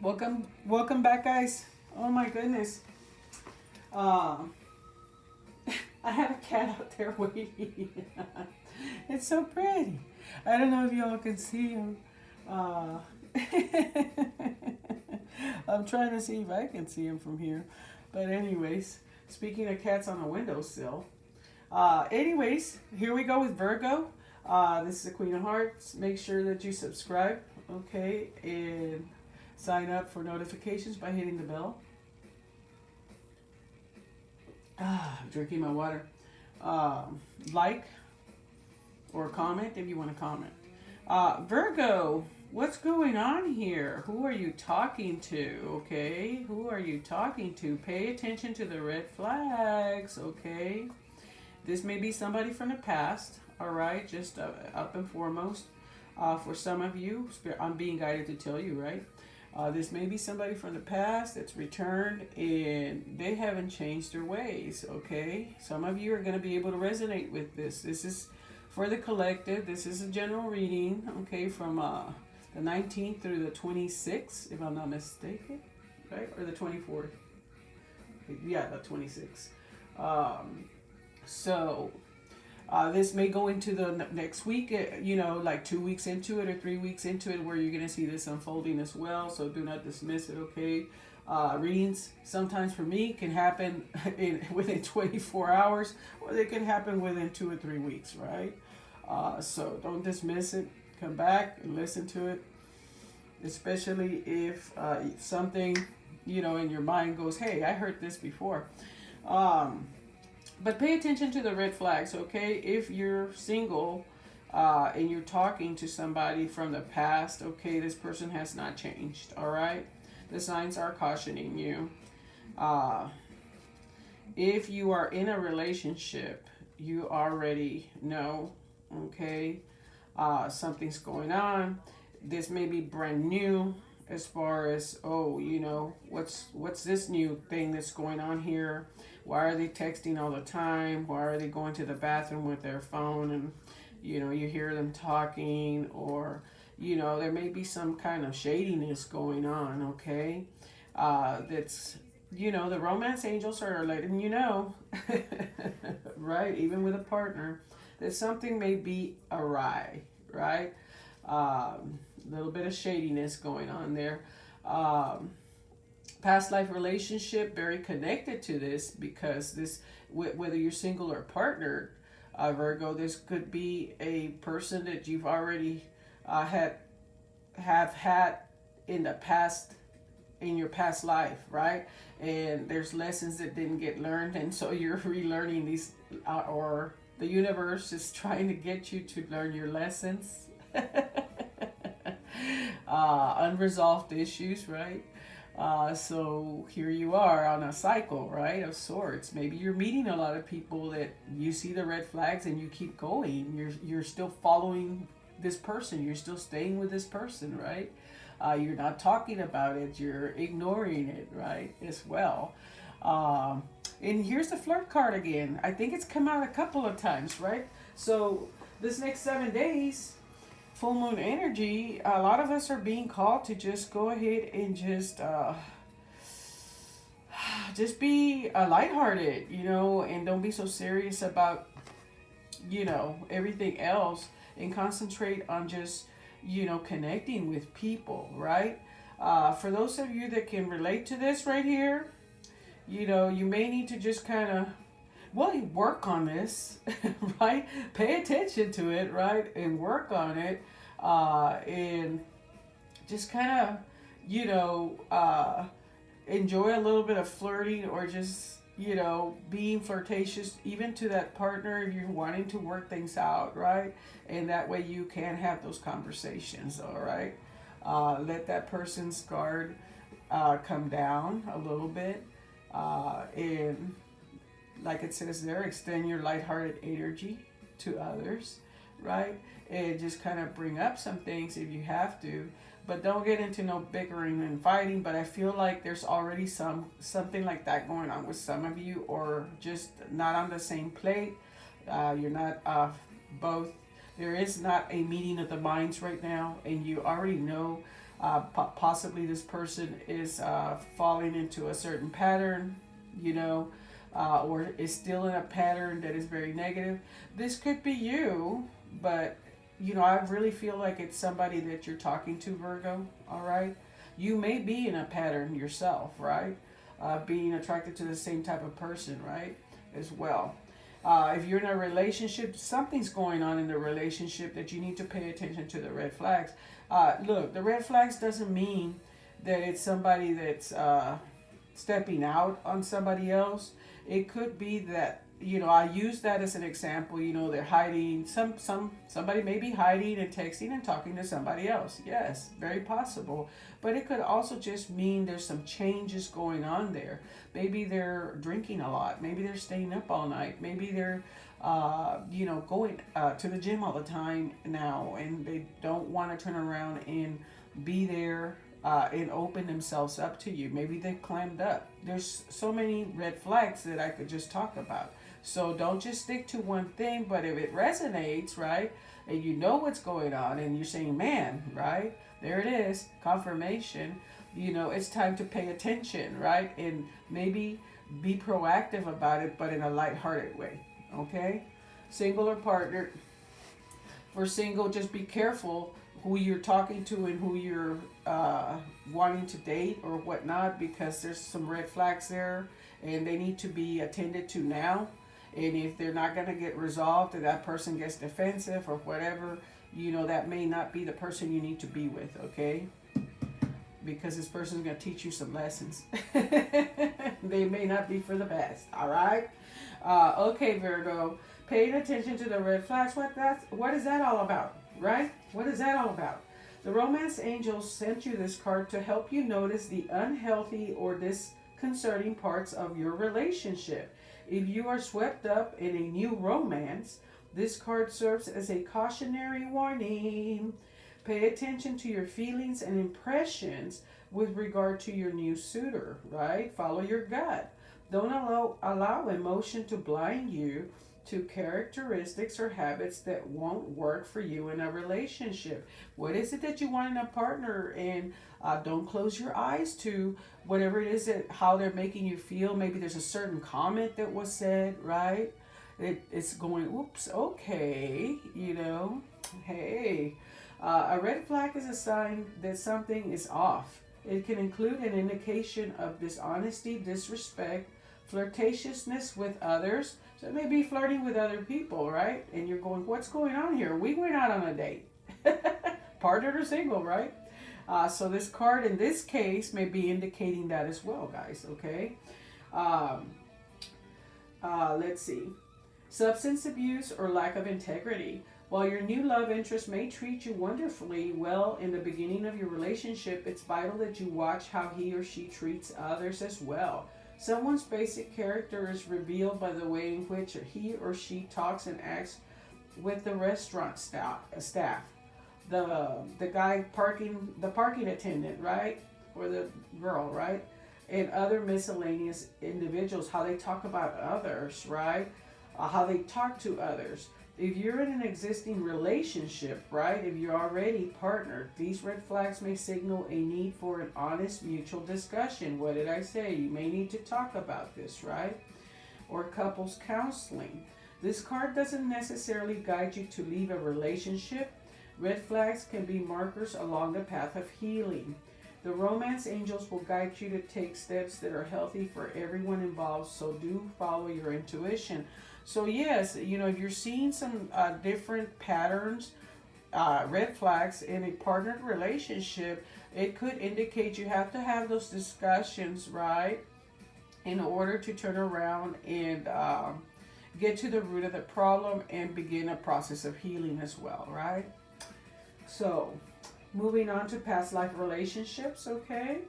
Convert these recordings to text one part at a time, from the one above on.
Welcome back, guys. Oh my goodness. Uh, I have a cat out there waiting. It's so pretty. I don't know if y'all can see him. Uh, I'm trying to see if I can see him from here. But anyways, speaking of cats on a windowsill. Anyways, here we go with Virgo. This is the Queen of Hearts. Make sure that you subscribe, okay, and sign up for notifications by hitting the bell. I'm drinking my water. Like or comment if you want to comment. Virgo, what's going on here? Who are you talking to? Okay, who are you talking to? Pay attention to the red flags. Okay, this may be somebody from the past. All right, just up and foremost. For some of you, I'm being guided to tell you, right? This may be somebody from the past that's returned and they haven't changed their ways, okay? Some of you are going to be able to resonate with this. This is for the collective. This is a general reading, okay, from the 19th through the 26th, if I'm not mistaken, right? Or the 24th. Yeah, the 26th. So this may go into the next week, like 2 weeks into it or 3 weeks into it, where you're going to see this unfolding as well. So do not dismiss it, okay? Readings sometimes for me can happen within 24 hours, or they can happen within 2 or 3 weeks, right? So don't dismiss it. Come back and listen to it, especially if something, in your mind goes, hey, I heard this before. But pay attention to the red flags, okay? If you're single and you're talking to somebody from the past, okay, this person has not changed, all right? The signs are cautioning you. If you are in a relationship, you already know, okay? Something's going on. This may be brand new as far as, what's this new thing that's going on here? Why are they texting all the time? Why are they going to the bathroom with their phone and, you hear them talking, or, there may be some kind of shadiness going on, okay? That's, the romance angels are letting you know, right? Even with a partner, that something may be awry, right? A little bit of shadiness going on there. Past life relationship, very connected to this, because this, whether you're single or partnered, Virgo, this could be a person that you've already have had in the past, in your past life, right? And there's lessons that didn't get learned, and so you're relearning these, or the universe is trying to get you to learn your lessons. Unresolved issues, right? So here you are on a cycle, right, of sorts. Maybe you're meeting a lot of people that you see the red flags and you keep going. You're still following this person. You're still staying with this person, right? You're not talking about it. You're ignoring it, right, as well. And here's the flirt card again. I think it's come out a couple of times, right? So this next 7 days, full moon energy, a lot of us are being called to just go ahead and just be lighthearted, and don't be so serious about, everything else, and concentrate on just, connecting with people, right? For those of you that can relate to this right here, you may need to just kind of, well, work on this, right? Pay attention to it, right? And work on it. And just kind of, enjoy a little bit of flirting, or just, being flirtatious, even to that partner if you're wanting to work things out, right? And that way you can have those conversations, all right? Let that person's guard come down a little bit. And like it says there, extend your lighthearted energy to others, right? And just kind of bring up some things if you have to, but don't get into no bickering and fighting. But I feel like there's already something like that going on with some of you, or just not on the same plate. You're not both. There is not a meeting of the minds right now, and you already know Possibly this person is falling into a certain pattern, you know, or is still in a pattern that is very negative. This could be you, but you know, I really feel like it's somebody that you're talking to, Virgo. All right, you may be in a pattern yourself, right? Being attracted to the same type of person, right? As well. If you're in a relationship, something's going on in the relationship that you need to pay attention to the red flags. Look, the red flags doesn't mean that it's somebody that's stepping out on somebody else. It could be that, you know, I use that as an example. You know, they're hiding. Somebody may be hiding and texting and talking to somebody else. Yes, very possible. But it could also just mean there's some changes going on there. Maybe they're drinking a lot. Maybe they're staying up all night. Maybe they're, you know, going to the gym all the time now, and they don't want to turn around and be there and open themselves up to you. Maybe they clammed up. There's so many red flags that I could just talk about. So don't just stick to one thing, but if it resonates, right, and you know what's going on, and you're saying, man, right, there it is, confirmation, you know, it's time to pay attention, right, and maybe be proactive about it, but in a lighthearted way, okay? Single or partnered. For single, just be careful who you're talking to and who you're wanting to date or whatnot, because there's some red flags there and they need to be attended to now. And if they're not going to get resolved and that person gets defensive or whatever, you know, that may not be the person you need to be with, okay? Because this person's going to teach you some lessons. They may not be for the best, all right? Okay, Virgo, paying attention to the red flags. What is that all about, right? What is that all about? The romance angels sent you this card to help you notice the unhealthy or disconcerting parts of your relationship. If you are swept up in a new romance, this card serves as a cautionary warning. Pay attention to your feelings and impressions with regard to your new suitor, right? Follow your gut. Don't allow emotion to blind you to characteristics or habits that won't work for you in a relationship. What is it that you want in a partner? And don't close your eyes to whatever it is that how they're making you feel. Maybe there's a certain comment that was said, right? It's going, oops, okay, you know, hey. A red flag is a sign that something is off. It can include an indication of dishonesty, disrespect, flirtatiousness with others. So it may be flirting with other people, right? And you're going, what's going on here? We went out on a date. Partnered or single, right? So this card in this case may be indicating that as well, guys, okay? Let's see. Substance abuse or lack of integrity. While your new love interest may treat you wonderfully well in the beginning of your relationship, it's vital that you watch how he or she treats others as well. Someone's basic character is revealed by the way in which he or she talks and acts with the restaurant staff. The guy the parking attendant, right? Or the girl, right? And other miscellaneous individuals, how they talk about others, right? How they talk to others. If you're in an existing relationship, right, if you're already partnered, these red flags may signal a need for an honest mutual discussion. What did I say? You may need to talk about this, right? Or couples counseling. This card doesn't necessarily guide you to leave a relationship. Red flags can be markers along the path of healing. The romance angels will guide you to take steps that are healthy for everyone involved, so do follow your intuition. So yes, you know, if you're seeing some different patterns, red flags in a partnered relationship, it could indicate you have to have those discussions, right, in order to turn around and get to the root of the problem and begin a process of healing as well, right? So, moving on to past life relationships, okay?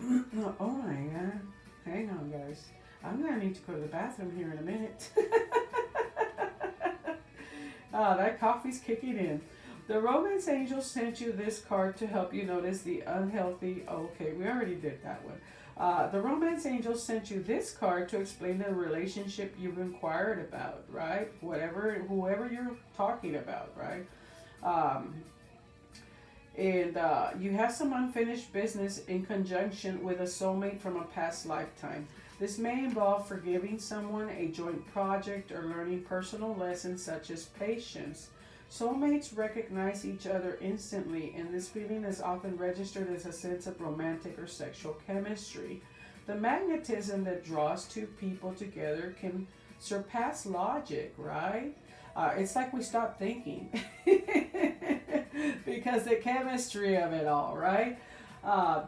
Oh my God. Hang on, guys. I'm going to need to go to the bathroom here in a minute. That coffee's kicking in. The romance angel sent you this card to help you notice the unhealthy... Okay, we already did that one. The romance angel sent you this card to explain the relationship you've inquired about, right? Whoever you're talking about, right? And you have some unfinished business in conjunction with a soulmate from a past lifetime. This may involve forgiving someone, a joint project, or learning personal lessons such as patience. Soulmates recognize each other instantly, and this feeling is often registered as a sense of romantic or sexual chemistry. The magnetism that draws two people together can surpass logic, right? It's like we stop thinking because the chemistry of it all, right? Uh,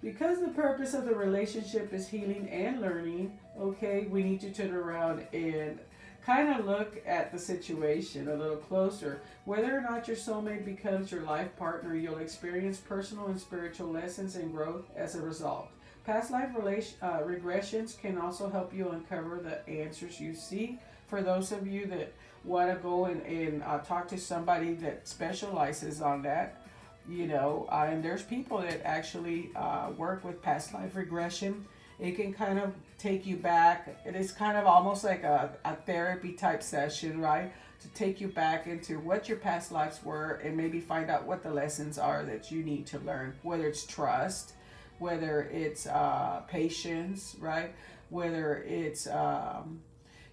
because the purpose of the relationship is healing and learning, okay, we need to turn around and kind of look at the situation a little closer. Whether or not your soulmate becomes your life partner, you'll experience personal and spiritual lessons and growth as a result. Past life regressions can also help you uncover the answers you seek. For those of you that want to go and talk to somebody that specializes on that, and there's people that actually work with past life regression. It can kind of take you back. It is kind of almost like a therapy type session, right? To take you back into what your past lives were and maybe find out what the lessons are that you need to learn, whether it's trust, whether it's patience, right? Whether it's,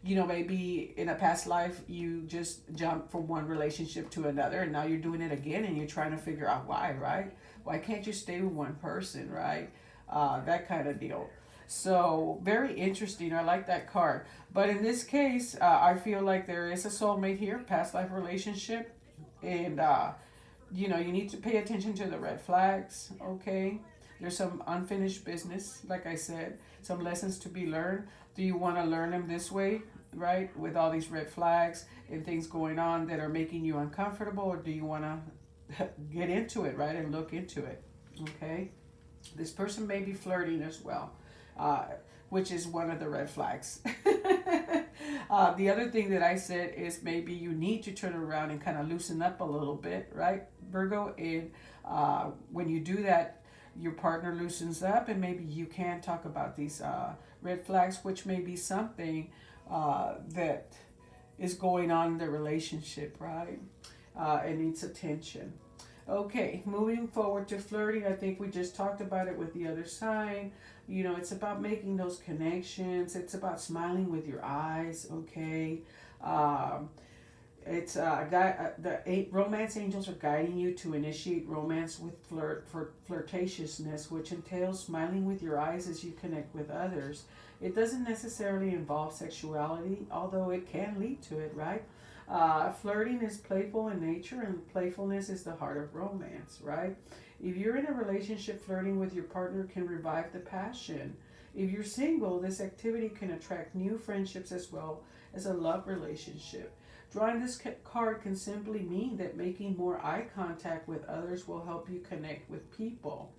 maybe in a past life you just jumped from one relationship to another and now you're doing it again and you're trying to figure out why, right? Why can't you stay with one person, right? That kind of deal. So very interesting. I like that card. But in this case, I feel like there is a soulmate here, past life relationship. And, you need to pay attention to the red flags, okay? There's some unfinished business, like I said, some lessons to be learned. Do you want to learn them this way, right? With all these red flags and things going on that are making you uncomfortable, or do you want to get into it, right? And look into it, okay? This person may be flirting as well, which is one of the red flags. The other thing that I said is maybe you need to turn around and kind of loosen up a little bit, right, Virgo? And when you do that, your partner loosens up and maybe you can talk about these red flags, which may be something that is going on in the relationship, right? It needs attention. Okay, moving forward to flirting, I think we just talked about it with the other sign. It's about making those connections. It's about smiling with your eyes, okay? It's romance angels are guiding you to initiate romance with flirtatiousness, which entails smiling with your eyes as you connect with others. It doesn't necessarily involve sexuality, although it can lead to it, right? Flirting is playful in nature, and playfulness is the heart of romance, right? If you're in a relationship, flirting with your partner can revive the passion. If you're single, this activity can attract new friendships as well as a love relationship. Drawing this card can simply mean that making more eye contact with others will help you connect with people.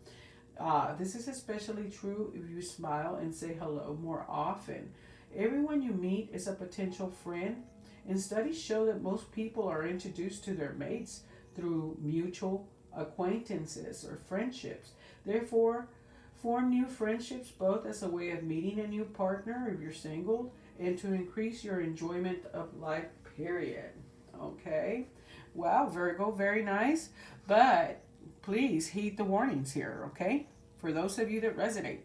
This is especially true if you smile and say hello more often. Everyone you meet is a potential friend, and studies show that most people are introduced to their mates through mutual acquaintances or friendships. Therefore, form new friendships both as a way of meeting a new partner if you're single and to increase your enjoyment of life, period. Okay? Wow, Virgo, very nice. But please heed the warnings here, okay? For those of you that resonate.